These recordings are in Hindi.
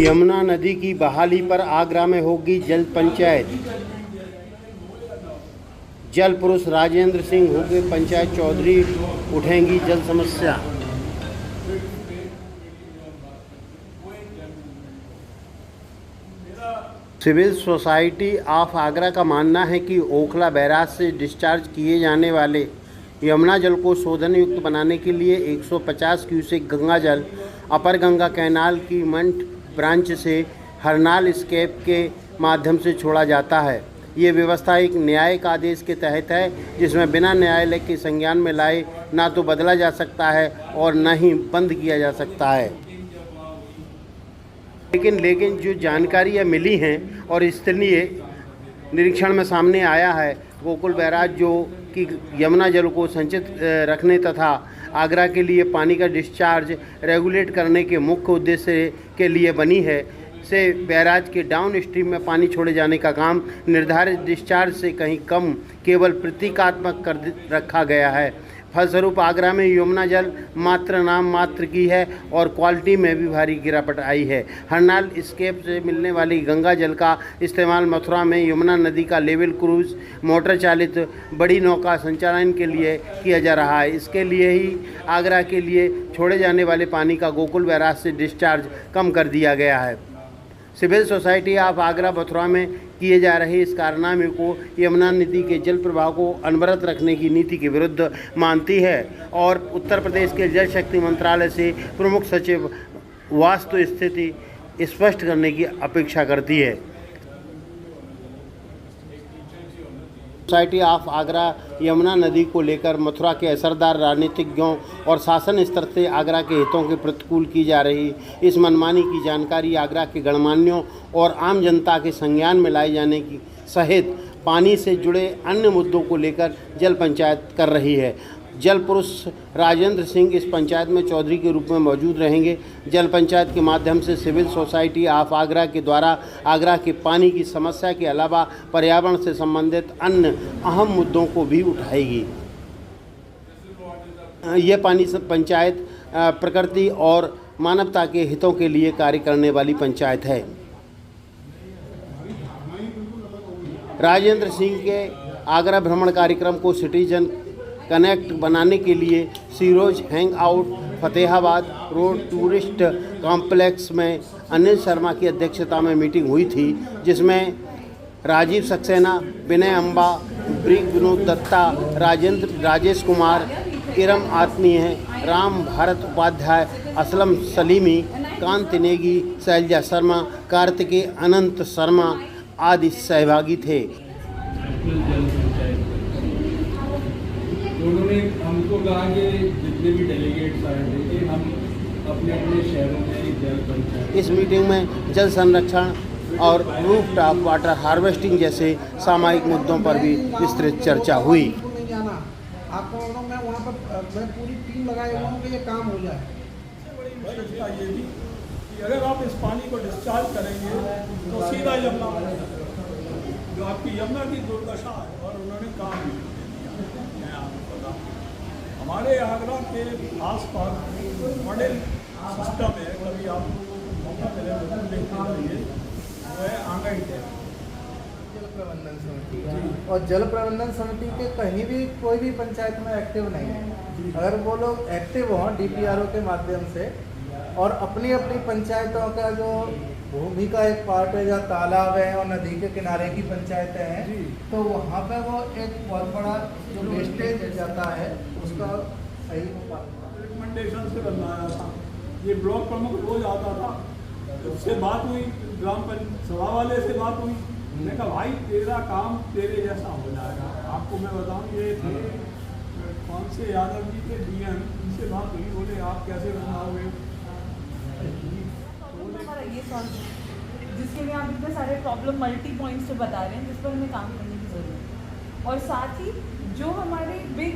यमुना नदी की बहाली पर आगरा में होगी जल पंचायत। जल पुरुष राजेंद्र सिंह होंगे पंचायत चौधरी, उठेंगी जल समस्या। सिविल सोसाइटी ऑफ आगरा का मानना है कि ओखला बैराज से डिस्चार्ज किए जाने वाले यमुना जल को शोधन युक्त बनाने के लिए 150 क्यूसेक गंगा जल अपर गंगा कैनाल की मंट ब्रांच से हरनाल स्केप के माध्यम से छोड़ा जाता है। ये व्यवस्था एक न्यायिक आदेश के तहत है, जिसमें बिना न्यायालय के संज्ञान में लाए ना तो बदला जा सकता है और न ही बंद किया जा सकता है। लेकिन जो जानकारियाँ मिली हैं और स्थलीय निरीक्षण में सामने आया है, गोकुल बैराज जो कि यमुना जल को संचित रखने तथा आगरा के लिए पानी का डिस्चार्ज रेगुलेट करने के मुख्य उद्देश्य के लिए बनी है, से बैराज के डाउन स्ट्रीम में पानी छोड़े जाने का काम निर्धारित डिस्चार्ज से कहीं कम केवल प्रतीकात्मक कर रखा गया है। फलस्वरूप आगरा में यमुना जल मात्र नाम मात्र की है और क्वालिटी में भी भारी गिरावट आई है। हरनाल स्केप से मिलने वाली गंगा जल का इस्तेमाल मथुरा में यमुना नदी का लेवल क्रूज मोटर चालित बड़ी नौका संचालन के लिए किया जा रहा है। इसके लिए ही आगरा के लिए छोड़े जाने वाले पानी का गोकुल बैराज से डिस्चार्ज कम कर दिया गया है। Civil society of Agra Mathura में किए जा रहे इस कारनामे को यमुना नदी के जल प्रवाह को अनवरत रखने की नीति के विरुद्ध मानती है और उत्तर प्रदेश के जल शक्ति मंत्रालय से प्रमुख सचिव वास्तु स्थिति स्पष्ट करने की अपेक्षा करती है। सोसाइटी ऑफ आगरा यमुना नदी को लेकर मथुरा के असरदार राजनीतिज्ञों और शासन स्तर से आगरा के हितों के प्रतिकूल की जा रही इस मनमानी की जानकारी आगरा के गणमान्यों और आम जनता के संज्ञान में लाए जाने की सहित पानी से जुड़े अन्य मुद्दों को लेकर जल पंचायत कर रही है। जल पुरुष राजेंद्र सिंह इस पंचायत में चौधरी के रूप में मौजूद रहेंगे। जल पंचायत के माध्यम से सिविल सोसाइटी ऑफ आगरा के द्वारा आगरा के पानी की समस्या के अलावा पर्यावरण से संबंधित अन्य अहम मुद्दों को भी उठाएगी। यह पानी पंचायत प्रकृति और मानवता के हितों के लिए कार्य करने वाली पंचायत है। राजेंद्र सिंह के आगरा भ्रमण कार्यक्रम को सिटीजन कनेक्ट बनाने के लिए Sheroes hang out Fatehabad road tourist complex में अनिल शर्मा की अध्यक्षता में मीटिंग हुई थी, जिसमें राजीव सक्सेना, विनय अम्बा, ब्रिग विनोद दत्ता, राजेश कुमार, इरम आत्मीय, राम भारत उपाध्याय, असलम सलीमी, कांति नेगी, शैलजा शर्मा, कार्तिकेय अनंत शर्मा आदि सहभागी थे। उन्होंने हमको कहा कि जितने भी डेलीगेट्स आए थे हम अपने अपने शहरों में जल पंचायत। इस मीटिंग में जल संरक्षण और रूफटॉप वाटर हार्वेस्टिंग जैसे सामाजिक मुद्दों पर भी विस्तृत चर्चा हुई। आपको मैं वहाँ पर मैं पूरी टीम लगाए हुआ हूँ कि ये काम हो जाए। ये भी कि अगर आप इस पानी को डिस्चार्ज करेंगे तो सीधा यमुना में जो आपकी यमुना की दुर्दशा है और उन्होंने काम मैं आपको बताऊँ हमारे आगरा के आसपास मॉडल सिस्टम है, कभी आप मौका मिले जरूर देखना चाहिए, वो है आंगन डैम जल प्रबंधन समिति। और जल प्रबंधन समिति के कहीं भी कोई भी पंचायत में एक्टिव नहीं है। अगर वो लोग एक्टिव हों DPRO के माध्यम से और अपनी अपनी पंचायतों का जो भूमि का एक पार्ट है, जहाँ तालाब है और नदी के किनारे की पंचायतें हैं, तो वहाँ पे वो एक बहुत बड़ा जो वेस्टेज जाता है उसका सही रिकमेंडेशन से बनवाया था। ये ब्लॉक प्रमुख रोज आता था, उससे बात हुई, ग्राम पंचायत सभा वाले से बात हुई, मैंने कहा भाई तेरा काम तेरे जैसा हो जाएगा। आपको मैं बताऊँ, ये थे कौन से यादव जी के DM, उनसे बात हुई, बोले आप कैसे बनाओगे ये सॉल्व जिसके लिए आप इतने सारे प्रॉब्लम मल्टी पॉइंट्स से बता रहे हैं, जिस पर हमें काम करने की ज़रूरत है। और साथ ही जो हमारे बिग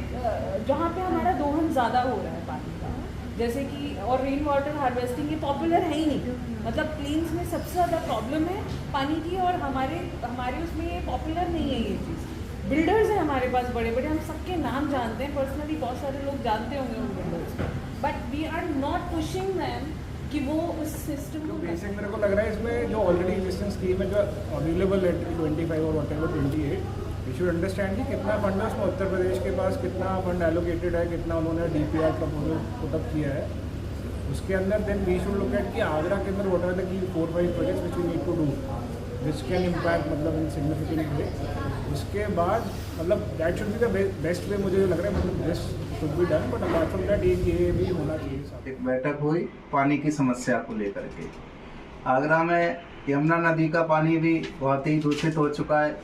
जहाँ पे हमारा दोहन ज़्यादा हो रहा है पानी का, जैसे कि और रेन वाटर हार्वेस्टिंग ये पॉपुलर है ही नहीं। मतलब प्लेन्स में सबसे ज़्यादा प्रॉब्लम है पानी की और हमारे उसमें ये पॉपुलर नहीं है ये चीज़। बिल्डर्स हैं हमारे पास बड़े बड़े, हम सबके नाम जानते हैं, पर्सनली बहुत सारे लोग जानते होंगे उन बिल्डर्स को, but we are not pushing them कि वो उस सिस्टम को बेसिक मेरे को लग रहा है इसमें जो ऑलरेडी एग्जिस्टिंग स्कीम है जो अवेलेबल है 25 और whatever 28, वी शुड अंडरस्टैंड कि कितना फंड है उसमें, उत्तर प्रदेश के पास कितना फंड एलोकेटेड है, कितना उन्होंने DPR प्रपोजल पुटअप किया है उसके अंदर। Then we should look at कि आगरा के अंदर what are the key 4-5 projects which we need to do which can impact मतलब इन सिग्निफिकेंट वे। उसके बाद मतलब that should be the best way मुझे लग रहा है, मतलब this should be done, but apart from that ये भी होना चाहिए। एक बैठक हुई पानी की समस्या को लेकर के। आगरा में यमुना नदी का पानी भी बहुत ही दूषित हो चुका है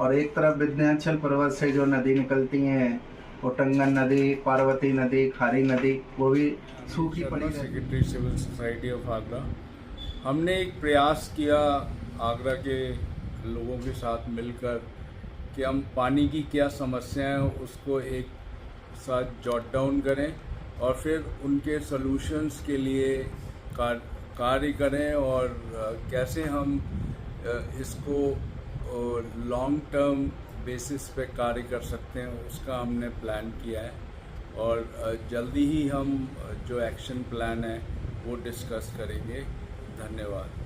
और एक तरफ विंध्याचल पर्वत से जो नदी निकलती हैं उटंगन नदी, पार्वती नदी, खारी नदी, वो भी सूखी पड़ी है। Secretary civil society of Agra, हमने एक प्रयास किया आगरा के लोगों के साथ मिलकर कि हम पानी की क्या समस्याएं हैं उसको एक साथ जॉट डाउन करें और फिर उनके सॉल्यूशंस के लिए कार्य करें और कैसे हम इसको लॉन्ग टर्म बेसिस पे कार्य कर सकते हैं उसका हमने प्लान किया है और जल्दी ही हम जो एक्शन प्लान है वो डिस्कस करेंगे। धन्यवाद।